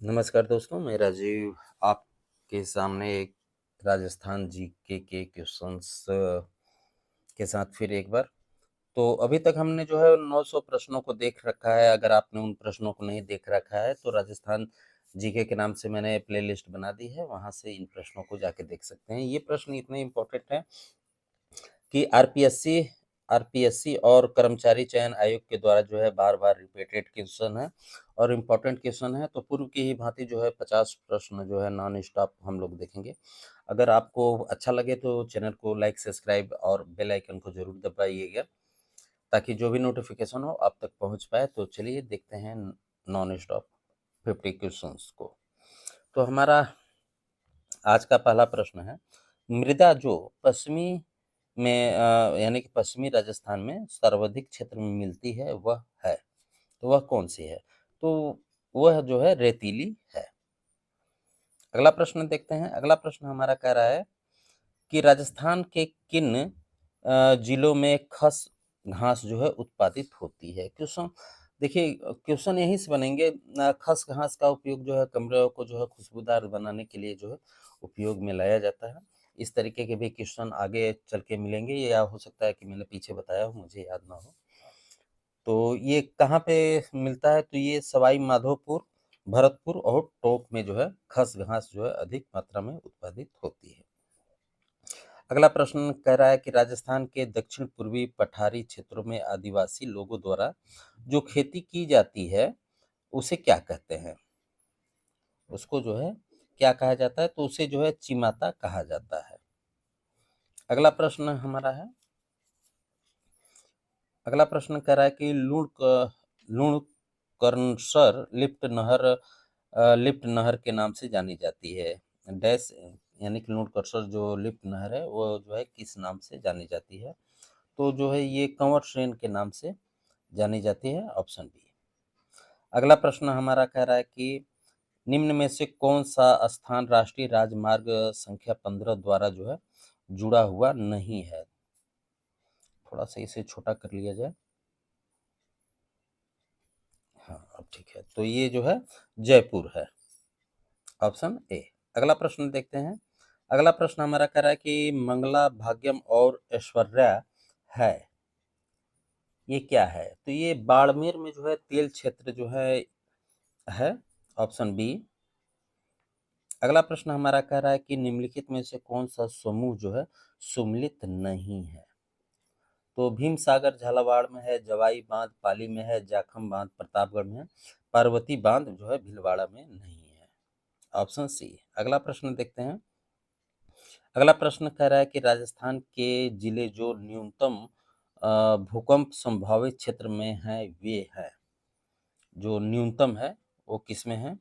नमस्कार दोस्तों, मैं राजीव आपके सामने एक राजस्थान जीके के क्वेश्चंस के साथ फिर एक बार। तो अभी तक हमने जो है 900 प्रश्नों को देख रखा है। अगर आपने उन प्रश्नों को नहीं देख रखा है तो राजस्थान जीके के नाम से मैंने प्लेलिस्ट बना दी है, वहाँ से इन प्रश्नों को जाके देख सकते हैं। ये प्रश्न इतने इम्पोर्टेंट हैं कि आरपीएससी और कर्मचारी चयन आयोग के द्वारा जो है बार-बार रिपीटेड क्वेश्चन है और इम्पोर्टेंट क्वेश्चन है। तो पूर्व की ही भांति जो है 50 प्रश्न जो है नॉन स्टॉप हम लोग देखेंगे। अगर आपको अच्छा लगे तो चैनल को लाइक, सब्सक्राइब और बेल आइकन को ज़रूर दबाइएगा ताकि जो भी नोटिफिकेशन हो आप तक पहुंच पाए। तो चलिए देखते हैं नॉन स्टॉप 50 क्वेश्चंस को। तो हमारा आज का पहला प्रश्न है, मृदा जो पश्चिमी में यानी कि पश्चिमी राजस्थान में सर्वाधिक क्षेत्र में मिलती है वह है, तो वह कौन सी है? तो वह जो है रेतीली है। अगला प्रश्न देखते हैं। अगला प्रश्न हमारा कह रहा है कि राजस्थान के किन जिलों में खस घास जो है उत्पादित होती है? क्वेश्चन देखिए, क्वेश्चन यहीं से बनेंगे। खस घास का उपयोग जो है कमरे को जो है खुशबूदार बनाने के लिए जो है उपयोग में लाया जाता है। इस तरीके के भी क्वेश्चन आगे चल के मिलेंगे, या हो सकता है कि मैंने पीछे बताया हो, मुझे याद ना हो। तो ये कहाँ पे मिलता है? तो ये सवाई माधोपुर, भरतपुर और टोंक में जो है खस घास जो है अधिक मात्रा में उत्पादित होती है। अगला प्रश्न कह रहा है कि राजस्थान के दक्षिण पूर्वी पठारी क्षेत्रों में आदिवासी लोगों द्वारा जो खेती की जाती है उसे क्या कहते हैं? उसको जो है क्या कहा जाता है? तो उसे जो है चिमाता कहा जाता है। अगला प्रश्न हमारा है, अगला प्रश्न कह रहा है कि लुणकरनसर लिफ्ट नहर के नाम से जानी जाती है। डैश यानी कि लुणकरनसर जो लिफ्ट नहर है वो जो है किस नाम से जानी जाती है? तो जो है ये कंवर श्रेण के नाम से जानी जाती है, ऑप्शन बी। अगला प्रश्न हमारा कह रहा है कि निम्न में से कौन सा स्थान राष्ट्रीय राजमार्ग संख्या 15 द्वारा जो है जुड़ा हुआ नहीं है? थोड़ा सा इसे छोटा कर लिया जाए। हाँ, अब ठीक है। तो ये जो है जयपुर है, ऑप्शन ए। अगला प्रश्न देखते हैं। अगला प्रश्न हमारा कह रहा है कि मंगला, भाग्यम और ऐश्वर्या है, ये क्या है? तो ये बाड़मेर में जो है तेल क्षेत्र जो है, ऑप्शन बी। अगला प्रश्न हमारा कह रहा है कि निम्नलिखित में से कौन सा समूह जो है सुमेलित नहीं है? तो भीम सागर झालावाड़ में है, जवाई बांध पाली में है, जाखम बांध प्रतापगढ़ में है, पार्वती बांध जो है भीलवाड़ा में नहीं है, ऑप्शन सी। अगला प्रश्न देखते हैं। अगला प्रश्न कह रहा है कि राजस्थान के जिले जो न्यूनतम भूकंप संभावित क्षेत्र में है वे है, जो न्यूनतम है वो किसमें है?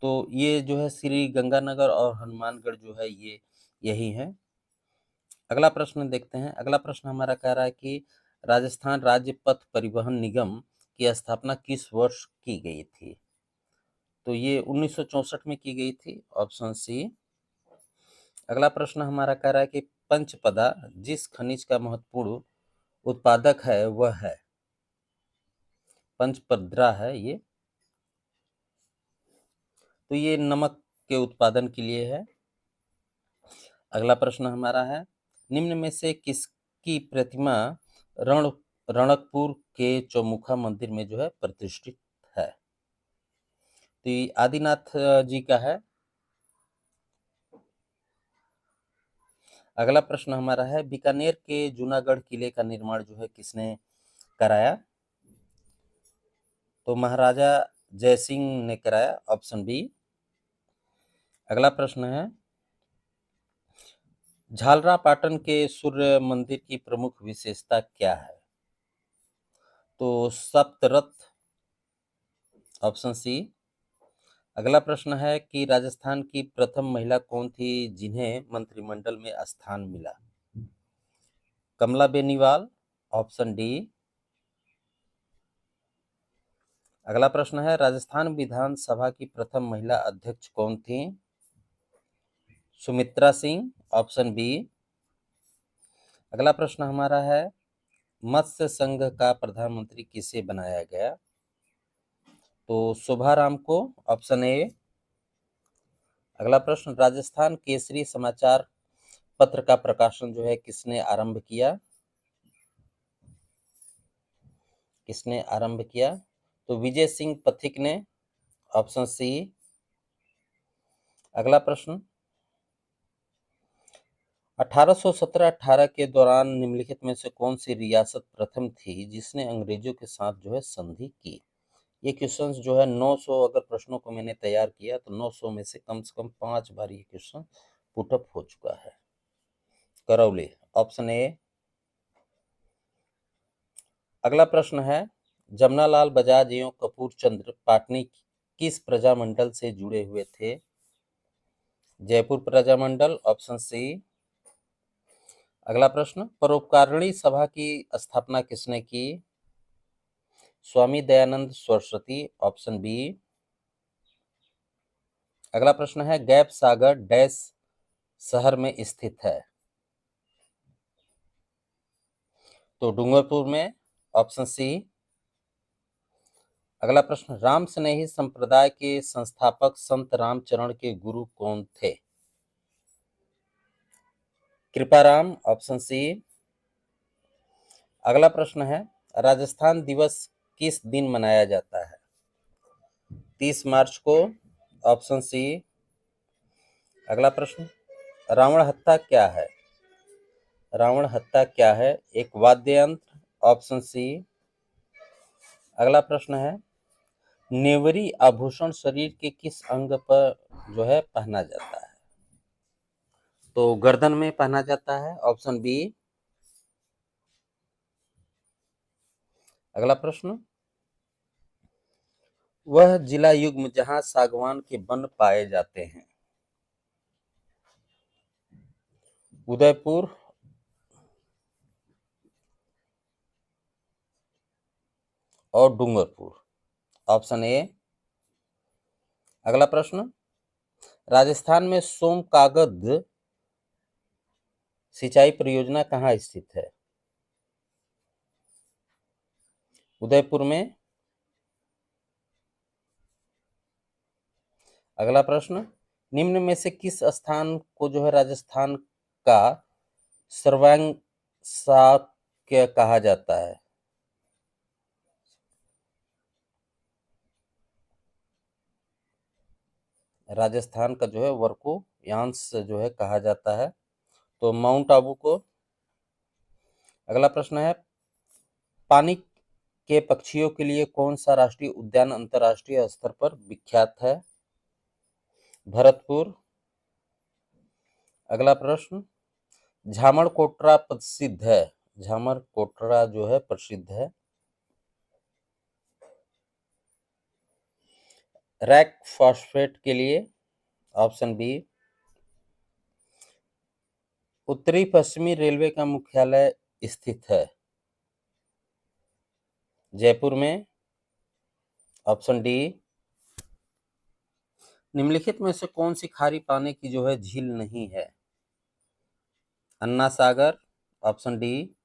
तो ये जो है श्री गंगानगर और हनुमानगढ़ जो है ये यही है। अगला प्रश्न देखते हैं। अगला प्रश्न हमारा कह रहा है कि राजस्थान राज्य पथ परिवहन निगम की स्थापना किस वर्ष की गई थी? तो ये 1964 में की गई थी, ऑप्शन सी। अगला प्रश्न हमारा कह रहा है कि पंचपदा जिस खनिज का महत्वपूर्ण उत्पादक है वह है, पंचपद्रा है ये, तो ये नमक के उत्पादन के लिए है। अगला प्रश्न हमारा है, निम्न में से किसकी प्रतिमा रण रणकपुर के चौमुखा मंदिर में जो है प्रतिष्ठित है? तो ये आदिनाथ जी का है। अगला प्रश्न हमारा है, बीकानेर के जूनागढ़ किले का निर्माण जो है किसने कराया? तो महाराजा जयसिंह ने कराया, ऑप्शन बी। अगला प्रश्न है, झालरापाटन के सूर्य मंदिर की प्रमुख विशेषता क्या है? तो सप्तरथ, ऑप्शन सी। अगला प्रश्न है कि राजस्थान की प्रथम महिला कौन थी जिन्हें मंत्रिमंडल में स्थान मिला? कमला बेनीवाल, ऑप्शन डी। अगला प्रश्न है, राजस्थान विधानसभा की प्रथम महिला अध्यक्ष कौन थी? Sumitra Singh, option B. अगला प्रश्न हमारा है, मत्स्य संघ का प्रधानमंत्री किसे बनाया गया? तो शुभाराम को, ऑप्शन ए। अगला प्रश्न, राजस्थान केसरी समाचार पत्र का प्रकाशन जो है किसने आरंभ किया? किसने आरंभ किया? तो विजय सिंह पथिक ने, ऑप्शन सी। अगला प्रश्न, 1817-18 के दौरान निम्नलिखित में से कौन सी रियासत प्रथम थी जिसने अंग्रेजों के साथ जो है संधि की? ये क्वेश्चंस जो है 900 अगर प्रश्नों को मैंने तैयार किया तो 900 में से कम 5 बार ये क्वेश्चन पुटअप हो चुका है। Karauli, option A. अगला प्रश्न है, जमनालाल बजाज एवं कपूर चंद्र पाटनी किस प्रजामंडल से जुड़े हुए थे? Jaipur Prajamandal, option C. अगला प्रश्न, परोपकारिणी सभा की स्थापना किसने की? Swami Dayanand Saraswati, option B. अगला प्रश्न है, गैप सागर डैश शहर में स्थित है? तो डूंगरपुर में, ऑप्शन सी। अगला प्रश्न, राम स्नेही संप्रदाय के संस्थापक संत रामचरण के गुरु कौन थे? Kriparam, option C. अगला प्रश्न है, राजस्थान दिवस किस दिन मनाया जाता है? 30 मार्च को, ऑप्शन सी। अगला प्रश्न, रावण हत्था क्या है? रावण हत्था क्या है? एक वाद्य यंत्र, ऑप्शन सी। अगला प्रश्न है, नेवरी आभूषण शरीर के किस अंग पर जो है पहना जाता है? तो गर्दन में पहना जाता है, ऑप्शन बी। अगला प्रश्न, वह जिला युग्म जहां सागवान के वन पाए जाते हैं? उदयपुर, और डूंगरपुर, ऑप्शन ए। अगला प्रश्न, राजस्थान में सोम कागद सिंचाई परियोजना कहाँ स्थित है? उदयपुर में। अगला प्रश्न, निम्न में से किस स्थान को जो है राजस्थान का सर्वांग शाक्य कहा जाता है? राजस्थान का जो है वर्को यांश जो है कहा जाता है, तो माउंट आबू को। अगला प्रश्न है, पानी के पक्षियों के लिए कौन सा राष्ट्रीय उद्यान अंतर्राष्ट्रीय स्तर पर विख्यात है? भरतपुर। अगला प्रश्न, झामड़ कोटरा प्रसिद्ध है? झामर कोटरा जो है प्रसिद्ध है। रैक फॉस्फेट के लिए, ऑप्शन बी। उत्तरी पश्चिमी रेलवे का मुख्यालय स्थित है? जयपुर में, ऑप्शन डी। निम्नलिखित में से कौन सी खारी पानी की जो है झील नहीं है? अन्ना सागर, ऑप्शन डी।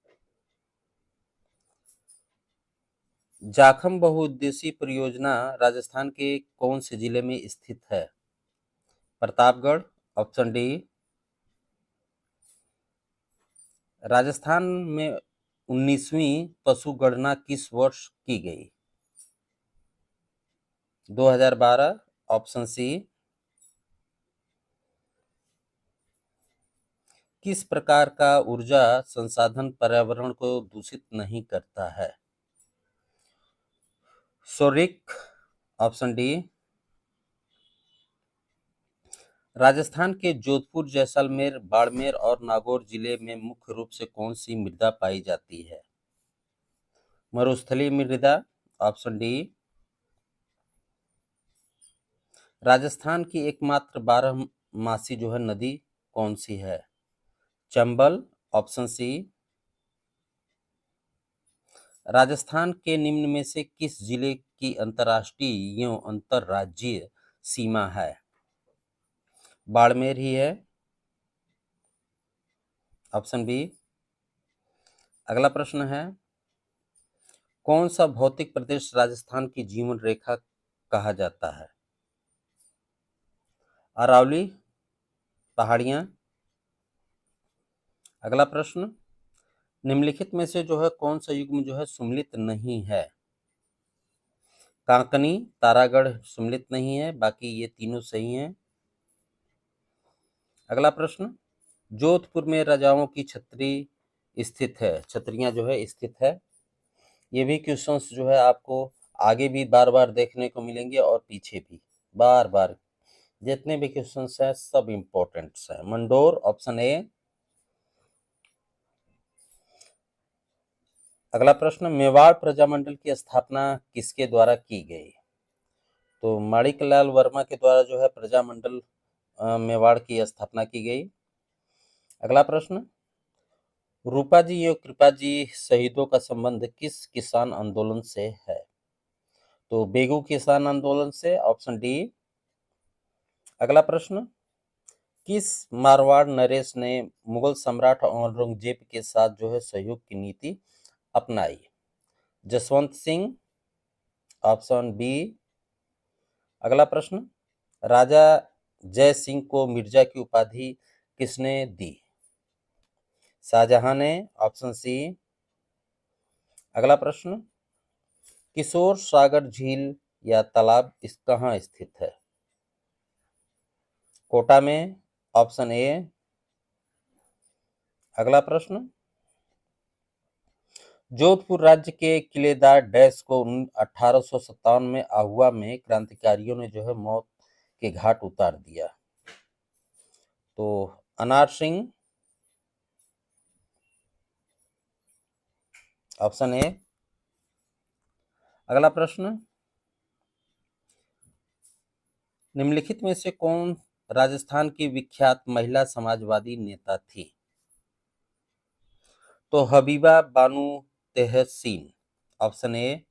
जाखम बहुउद्देशीय परियोजना राजस्थान के कौन से जिले में स्थित है? Pratapgarh, option D. राजस्थान में 19वीं पशु गणना किस वर्ष की गई? 2012, ऑप्शन सी। किस प्रकार का ऊर्जा संसाधन पर्यावरण को दूषित नहीं करता है? Saurikh, option D. राजस्थान के जोधपुर, जैसलमेर, बाड़मेर और नागौर जिले में मुख्य रूप से कौन सी मृदा पाई जाती है? मरुस्थलीय मृदा, ऑप्शन डी। राजस्थान की एकमात्र 12 मासी जो है नदी कौन सी है? Chambal, option C. राजस्थान के निम्न में से किस जिले की अंतर्राष्ट्रीय एवं अंतर्राज्यीय सीमा है? बाड़मेर ही है, ऑप्शन बी। अगला प्रश्न है, कौन सा भौतिक प्रदेश राजस्थान की जीवन रेखा कहा जाता है? अरावली पहाड़ियां। अगला प्रश्न, निम्नलिखित में से जो है कौन सा युग्म जो है सुमेलित नहीं है? कांकनी, तारागढ़ सुमेलित नहीं है, बाकी ये तीनों सही हैं। अगला प्रश्न, जोधपुर में राजाओं की छतरी स्थित है, छतरियां जो है स्थित है। ये भी क्वेश्चंस जो है आपको आगे भी बार बार देखने को मिलेंगे और पीछे भी बार बार, जितने भी क्वेश्चंस हैं सब इंपॉर्टेंट हैं। Mandore option A. अगला प्रश्न, मेवाड़ प्रजामंडल की स्थापना किसके द्वारा की गई? तो माणिकलाल वर्मा के द्वारा जो है प्रजामंडल मेवाड़ की स्थापना की गई। अगला प्रश्न, रूपा जी और कृपा जी शहीदों का संबंध किस किसान आंदोलन से है? तो बेगू किसान आंदोलन से, ऑप्शन डी। अगला प्रश्न, किस मारवाड़ नरेश ने मुगल सम्राट औरंगजेब के साथ जो है सहयोग की नीति अपनाई? Jaswant Singh, option B. अगला प्रश्न, राजा जय सिंह को मिर्जा की उपाधि किसने दी? शाहजहां ने, ऑप्शन सी। अगला प्रश्न, किशोर सागर झील या तालाब इस कहाँ स्थित है? कोटा में, ऑप्शन ए। अगला प्रश्न, जोधपुर राज्य के किलेदार डैश को 1857 में आहुआ में क्रांतिकारियों ने जो है मौत के घाट उतार दिया? तो अनार सिंह, ऑप्शन ए। अगला प्रश्न, निम्नलिखित में से कौन राजस्थान की विख्यात महिला समाजवादी नेता थी? तो हबीबा बानू तेहसीन, ऑप्शन ए।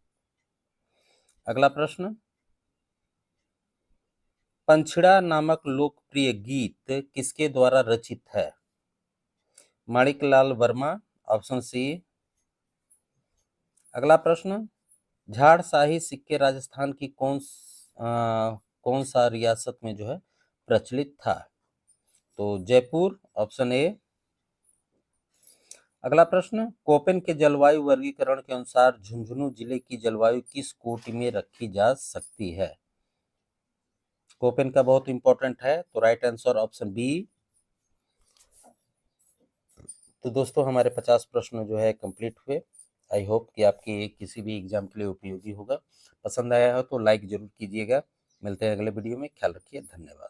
अगला प्रश्न, पंछड़ा नामक लोकप्रिय गीत किसके द्वारा रचित है? Maniklal Verma, option C. अगला प्रश्न, झाड़शाही सिक्के राजस्थान की कौन सा रियासत में जो है प्रचलित था? तो जयपुर, ऑप्शन ए। अगला प्रश्न, कोपेन के जलवायु वर्गीकरण के अनुसार झुंझुनू जिले की जलवायु किस कोटि में रखी जा सकती है? कोपेन का बहुत इंपॉर्टेंट है, तो राइट आंसर ऑप्शन बी। तो दोस्तों हमारे 50 प्रश्न जो है कंप्लीट हुए। आई होप कि आपके किसी भी एग्जाम के लिए उपयोगी होगा। पसंद आया हो तो लाइक जरूर कीजिएगा। मिलते हैं अगले वीडियो में, ख्याल रखिए, धन्यवाद।